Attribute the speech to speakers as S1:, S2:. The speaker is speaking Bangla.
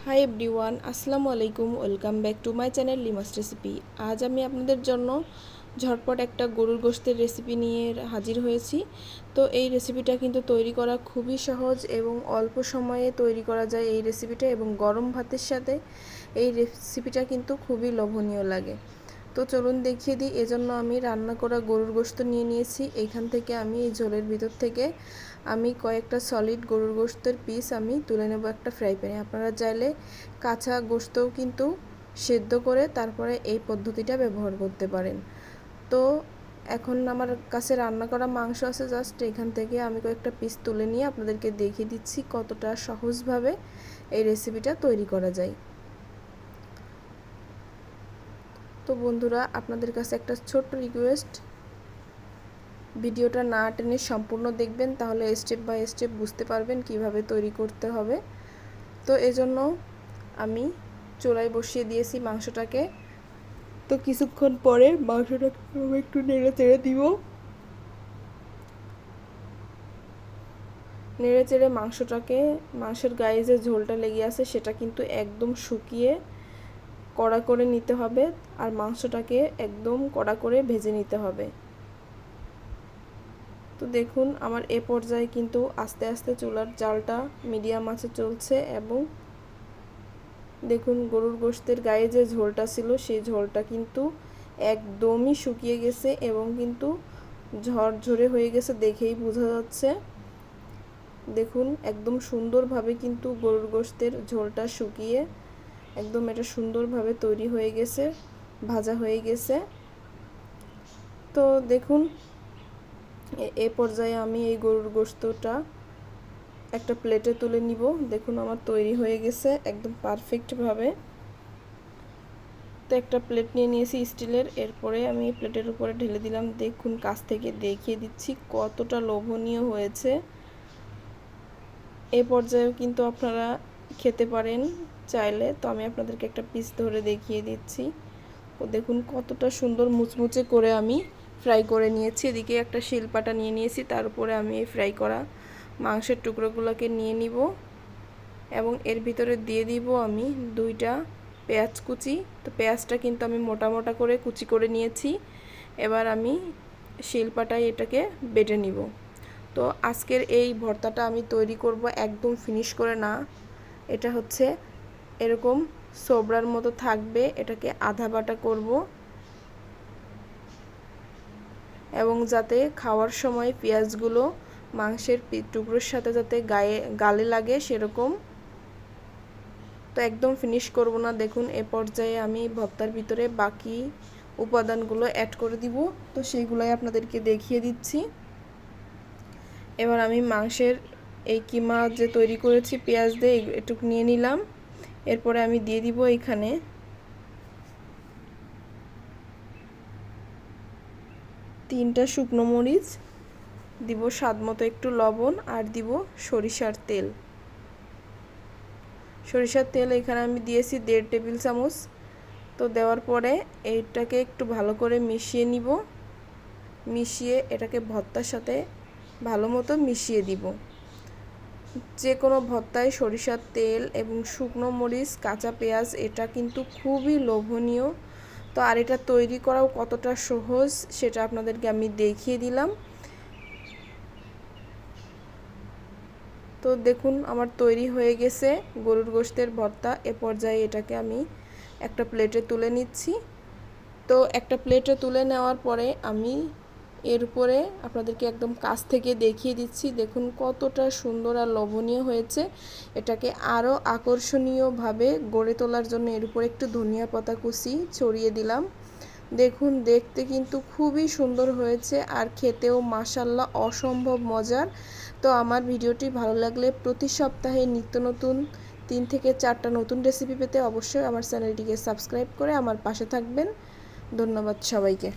S1: হাই এভরিওয়ান, আসসালামু আলাইকুম। Welcome back to my channel Limas recipe. আজ আমি আপনাদের জন্য ঝটপট একটা গরুর গোশতের রেসিপি নিয়ে হাজির হয়েছি। তো এই রেসিপিটা কিন্তু তৈরি করা খুবই সহজ এবং অল্প সময়ে তৈরি করা যায় এই রেসিপিটা, এবং গরম ভাতের সাথে এই রেসিপিটা কিন্তু খুবই লোভনীয় লাগে। তো চলুন দেখিয়ে দিই। এজন্য আমি রান্না করা গরুর গোশত নিয়ে নিয়েছি। এইখান থেকে আমি এই ঝোলের ভিতর থেকে আমি কয়েকটা সলিড গরুর গোশতের পিস আমি তুলে নেব একটা ফ্রাই প্যানে। আপনারা চাইলে কাঁচা গোশতও কিন্তু সেদ্ধ করে তারপরে এই পদ্ধতিটা ব্যবহার করতে পারেন। তো এখন আমার কাছে রান্না করা মাংস আছে, জাস্ট এখান থেকে আমি কয়েকটা পিস তুলে নিয়ে আপনাদেরকে দেখিয়ে দিচ্ছি কতটা সহজভাবে এই রেসিপিটা তৈরি করা যায়। তো বন্ধুরা, আপনাদের কাছে একটা ছোট্ট রিকোয়েস্ট, ভিডিওটা না টেনে সম্পূর্ণ দেখবেন, তাহলে স্টেপ বাই স্টেপ বুঝতে পারবেন কিভাবে তৈরি করতে হবে। তো এজন্য আমি চুলায় বসিয়ে দিয়েছি মাংসটাকে। তো কিছুক্ষণ পরে মাংসটাকে একটু নেড়ে চেড়ে দিব। নেড়ে চেড়ে মাংসের গায়ে যে ঝোলটা লেগে আছে সেটা কিন্তু একদম শুকিয়ে কড়া করে নিতে হবে, আর মাংসটাকে একদম কড়া করে ভেজে নিতে হবে। তো দেখুন, আমার এ পর্যায়ে কিন্তু আস্তে আস্তে চুলার জালটা মিডিয়াম আঁচে চলছে, এবং দেখুন গরুর গোশতের গায়ে যে ঝোলটা ছিল সেই ঝোলটা কিন্তু একদমই শুকিয়ে গেছে এবং কিন্তু ঝরঝরে হয়ে গেছে, দেখেই বোঝা যাচ্ছে। দেখুন একদম সুন্দরভাবে কিন্তু গরুর গোশতের ঝোলটা শুকিয়ে একদম এটা সুন্দরভাবে তৈরি হয়ে গেছে, ভাজা হয়ে গেছে। তো দেখুন এ পর্যায়ে আমি এই গরুর গোশতটা একটা প্লেটে তুলে নিব। দেখুন আমার তৈরি হয়ে গেছে একদম পারফেক্টভাবে। তো একটা প্লেট নিয়ে নিয়েছি স্টিলের, এরপরে আমি এই প্লেটের উপরে ঢেলে দিলাম। দেখুন কাছ থেকে দেখিয়ে দিচ্ছি কতটা লোভনীয় হয়েছে। এই পর্যায়েও কিন্তু আপনারা খেতে পারেন চাইলে। তো আমি আপনাদেরকে একটা পিস ধরে দেখিয়ে দিচ্ছি। ও দেখুন কতটা সুন্দর মুচমুচে করে আমি ফ্রাই করে নিয়েছি। এদিকে একটা শিলপাটা নিয়ে নিয়েছি, তার উপরে আমি এই ফ্রাই করা মাংসের টুকরোগুলোকে নিয়ে নিব এবং এর ভিতরে দিয়ে দিব আমি 2টা পেঁয়াজ কুচি। তো পেঁয়াজটা কিন্তু আমি মোটা মোটা করে কুচি করে নিয়েছি। এবার আমি শিলপাটায় এটাকে বেটে নিব। তো আজকের এই ভর্তাটা আমি তৈরি করব একদম ফিনিশ করে না, এটা হচ্ছে এরকম সোবরার মতো থাকবে, এটাকে আধা বাটা করব, এবং যাতে খাওয়ার সময় পেঁয়াজগুলো মাংসের টুকরোর সাথে যাতে গালে লাগে সেরকম। তো একদম ফিনিশ করব না। দেখুন এ পর্যায়ে আমি ভর্তার ভিতরে বাকি উপাদানগুলো অ্যাড করে দিব, তো সেইগুলাই আপনাদেরকে দেখিয়ে দিচ্ছি। এবার আমি মাংসের এই কিমা যে তৈরি করেছি পেঁয়াজ দিয়ে এটুকু নিয়ে নিলাম। এরপরে আমি দিয়ে দিব এখানে 3টা শুকনো মরিচ, দিব স্বাদমতো একটু লবণ, আর দিব সরিষার তেল। সরিষার তেল এখানে আমি দিয়েছি 1.5 টেবিল চামচ। তো দেওয়ার পরে এইটাকে একটু ভালো করে মিশিয়ে নিব। মিশিয়ে এটাকে ভর্তার সাথে ভালো মতো মিশিয়ে দিব। যে কোনো ভর্তায় সরিষার তেল এবং শুকনো মরিচ, কাঁচা পেঁয়াজ এটা কিন্তু খুবই লোভনীয়। তো আর এটা তৈরি করাও কতটা সহজ সেটা আপনাদেরকে আমি দেখিয়ে দিলাম। তো দেখুন আমার তৈরি হয়ে গেছে গরুর গোশতের ভর্তা। এ পর্যায়ে এটাকে আমি একটা প্লেটে তুলে নিচ্ছি। তো একটা প্লেটে তুলে নেওয়ার পরে আমি এর উপরে আপনাদেরকে একদম কাছ থেকে দেখিয়ে দিচ্ছি। দেখুন কতটা সুন্দর আর লোভনীয় হয়েছে। এটাকে আরও আকর্ষণীয়ভাবে গড়ে তোলার জন্য এর উপরে একটু ধনিয়া পাতা কুচি ছড়িয়ে দিলাম। দেখুন দেখতে কিন্তু খুবই সুন্দর হয়েছে, আর খেতেও মাশাআল্লাহ অসম্ভব মজার। তো আমার ভিডিওটি ভালো লাগলে প্রতি সপ্তাহে নিত্য নতুন 3 থেকে 4টা নতুন রেসিপি পেতে অবশ্যই আমার চ্যানেলটিকে সাবস্ক্রাইব করে আমার পাশে থাকবেন। ধন্যবাদ সবাইকে।